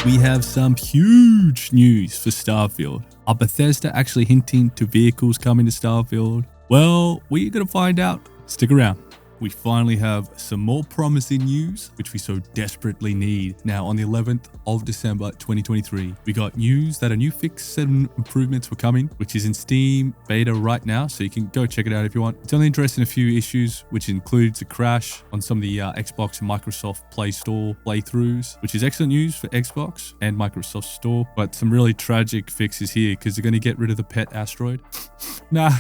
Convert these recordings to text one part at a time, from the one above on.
we have some huge news for Starfield. Are Bethesda actually hinting to vehicles coming to Starfield? Well, we're going to find out. Stick around. We finally have some more promising news, which we so desperately need. Now, on the 11th of December 2023, we got news that a new fix and improvements were coming, which is in Steam beta right now, so you can go check it out if you want. It's only addressing a few issues, which includes a crash on some of the Xbox and Microsoft Play Store playthroughs, which is excellent news for Xbox and Microsoft Store, but some really tragic fixes here because they're going to get rid of the pet asteroid. Nah.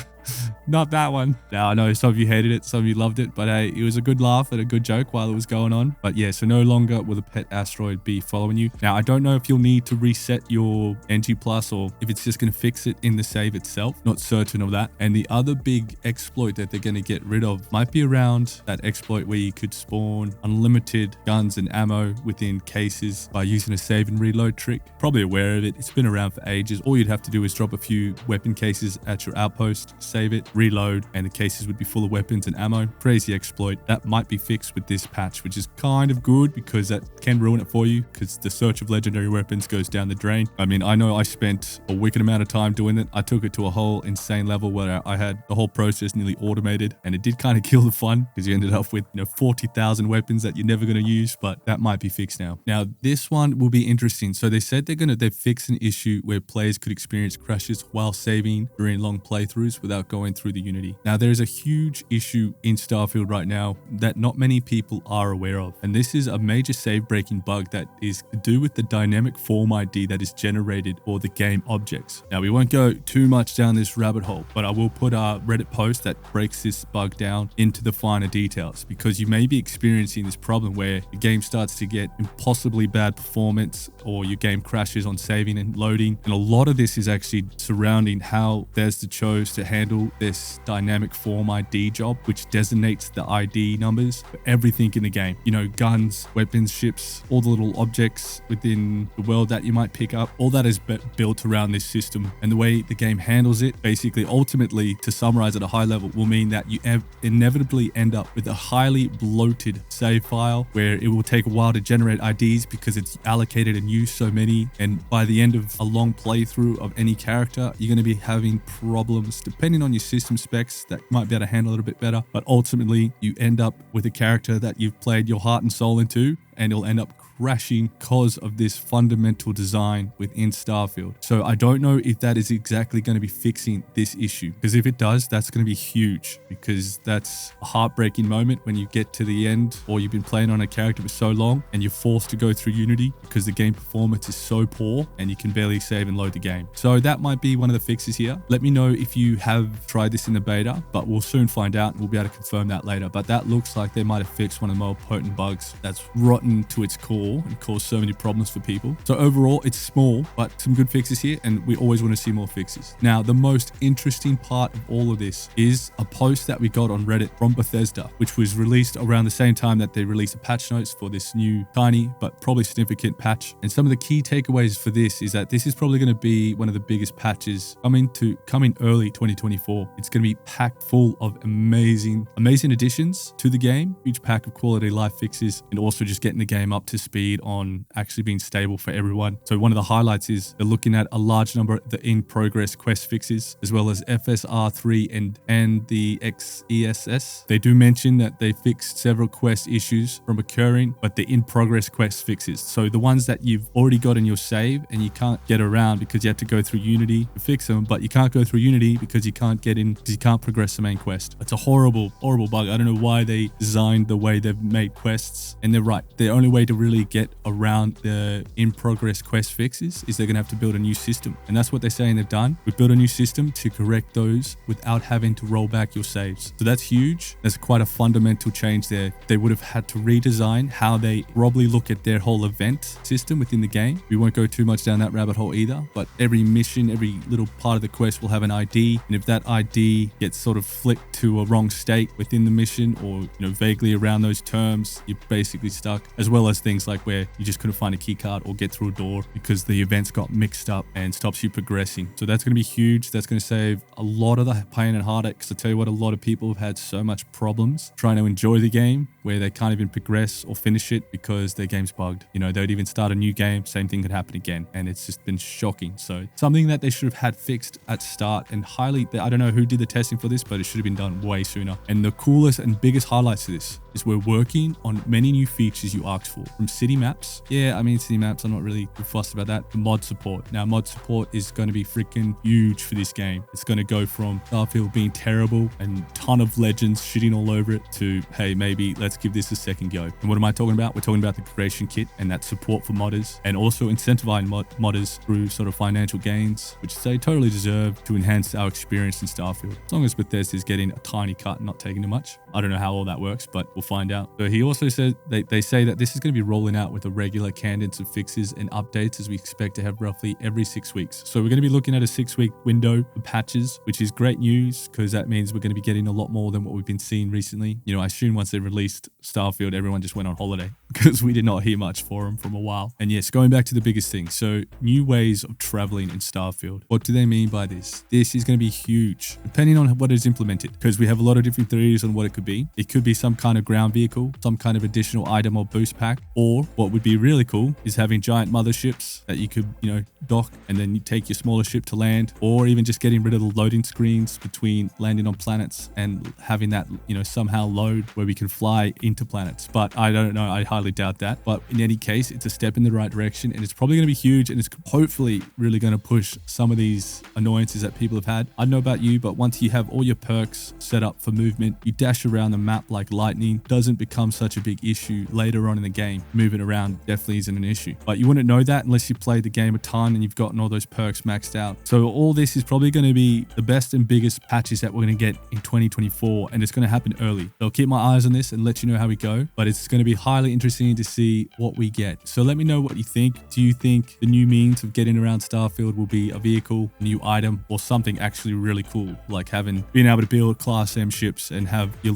Not that one. Now, I know some of you hated it, some of you loved it, but hey, it was a good laugh and a good joke while it was going on. But yeah, so no longer will the pet asteroid be following you. Now, I don't know if you'll need to reset your NG Plus or if it's just going to fix it in the save itself. Not certain of that. And the other big exploit that they're going to get rid of might be around that exploit where you could spawn unlimited guns and ammo within cases by using a save and reload trick. Probably aware of it. It's been around for ages. All you'd have to do is drop a few weapon cases at your outpost, save it, reload, and the cases would be full of weapons and ammo. Crazy exploit. That might be fixed with this patch, which is kind of good because that can ruin it for you because the search of legendary weapons goes down the drain. I mean, I know I spent a wicked amount of time doing it. I took it to a whole insane level where I had the whole process nearly automated, and it did kind of kill the fun because you ended up with 40,000 weapons that you're never going to use, but that might be fixed now. Now, this one will be interesting. So they said they've fixed an issue where players could experience crashes while saving during long playthroughs without going through the Unity. Now, there is a huge issue in Starfield right now that not many people are aware of, and this is a major save breaking bug that is to do with the dynamic form ID that is generated for the game objects. Now, we won't go too much down this rabbit hole, but I will put a Reddit post that breaks this bug down into the finer details because you may be experiencing this problem where the game starts to get impossibly bad performance or your game crashes on saving and loading, and a lot of this is actually surrounding how Bethesda chose to handle this dynamic form ID job, which designates the ID numbers for everything in the game. Guns, weapons, ships, all the little objects within the world that you might pick up. All that is built around this system, and the way the game handles it, basically, ultimately, to summarize at a high level, will mean that you inevitably end up with a highly bloated save file where it will take a while to generate IDs because it's allocated and used so many, and by the end of a long playthrough of any character, you're going to be having problems depending on your system specs that might be able to handle it a bit better, but ultimately you end up with a character that you've played your heart and soul into, and you'll end up crashing because of this fundamental design within Starfield. So I don't know if that is exactly going to be fixing this issue, because if it does, that's going to be huge, because that's a heartbreaking moment when you get to the end or you've been playing on a character for so long and you're forced to go through Unity because the game performance is so poor and you can barely save and load the game. So that might be one of the fixes here. Let me know if you have tried this in the beta, but we'll soon find out and we'll be able to confirm that later. But that looks like they might have fixed one of the more potent bugs that's rotten to its core and cause so many problems for people. So overall, it's small, but some good fixes here, and we always want to see more fixes. Now, the most interesting part of all of this is a post that we got on Reddit from Bethesda, which was released around the same time that they released the patch notes for this new tiny but probably significant patch. And some of the key takeaways for this is that this is probably going to be one of the biggest patches coming early 2024. It's going to be packed full of amazing additions to the game, huge pack of quality life fixes, and also just getting the game up to speed on actually being stable for everyone. So one of the highlights is they're looking at a large number of the in-progress quest fixes, as well as FSR3 and the XESS. They do mention that they fixed several quest issues from occurring, but the in-progress quest fixes. So the ones that you've already got in your save and you can't get around because you have to go through Unity to fix them, but you can't go through Unity because you can't get in, because you can't progress the main quest. It's a horrible bug. I don't know why they designed the way they've made quests, and they're right. The only way to really get around the in-progress quest fixes is they're going to have to build a new system. And that's what they're saying they've done. We've built a new system to correct those without having to roll back your saves. So that's huge. That's quite a fundamental change there. They would have had to redesign how they probably look at their whole event system within the game. We won't go too much down that rabbit hole either, but every mission, every little part of the quest will have an ID. And if that ID gets sort of flipped to a wrong state within the mission or, vaguely around those terms, you're basically stuck, as well as things like like where you just couldn't find a key card or get through a door because the events got mixed up and stops you progressing. So that's going to be huge. That's going to save a lot of the pain and heartache. Because I tell you what, a lot of people have had so much problems trying to enjoy the game where they can't even progress or finish it because their game's bugged. You know, they'd even start a new game, same thing could happen again. And it's just been shocking. So something that they should have had fixed at start, and highly, I don't know who did the testing for this, but it should have been done way sooner. And the coolest and biggest highlights to this is we're working on many new features you asked for. From city maps. Yeah, I mean, city maps, I'm not really fussed about that. The mod support. Now, mod support is going to be freaking huge for this game. It's going to go from Starfield being terrible and ton of legends shitting all over it to, hey, maybe let's give this a second go. And what am I talking about? We're talking about the creation kit and that support for modders, and also incentivizing modders through sort of financial gains, which they totally deserve to enhance our experience in Starfield. As long as Bethesda is getting a tiny cut and not taking too much. I don't know how all that works, but we'll find out. So he also said they say that this is going to be rolling out with a regular cadence of fixes and updates, as we expect to have roughly every 6 weeks. So we're going to be looking at a 6-week window for patches, which is great news because that means we're going to be getting a lot more than what we've been seeing recently. You know, I assume once they released Starfield, everyone just went on holiday because we did not hear much for them from a while. And yes, going back to the biggest thing. So new ways of traveling in Starfield. What do they mean by this? This is going to be huge, depending on what is implemented, because we have a lot of different theories on what it could be. It could be some kind of ground vehicle, some kind of additional item or boost pack, or what would be really cool is having giant motherships that you could, you know, dock and then you take your smaller ship to land, or even just getting rid of the loading screens between landing on planets and having that, you know, somehow load where we can fly into planets. But I don't know. I highly doubt that. But in any case, it's a step in the right direction, and it's probably going to be huge, and it's hopefully really going to push some of these annoyances that people have had. I don't know about you, but once you have all your perks set up for movement, you dash around the map like lightning. Doesn't become such a big issue later on in the game. Moving around definitely isn't an issue, but you wouldn't know that unless you played the game a ton and you've gotten all those perks maxed out. So all this is probably going to be the best and biggest patches that we're going to get in 2024, and it's going to happen early. So I'll keep my eyes on this and let you know how we go, but it's going to be highly interesting to see what we get. So let me know what you think. Do you think the new means of getting around Starfield will be a vehicle, a new item, or something actually really cool, like being able to build Class M ships and have your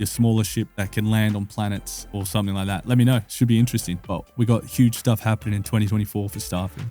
smaller ship that can land on planets or something like that? Let me know. Should be interesting. But we got huge stuff happening in 2024 for Starfield.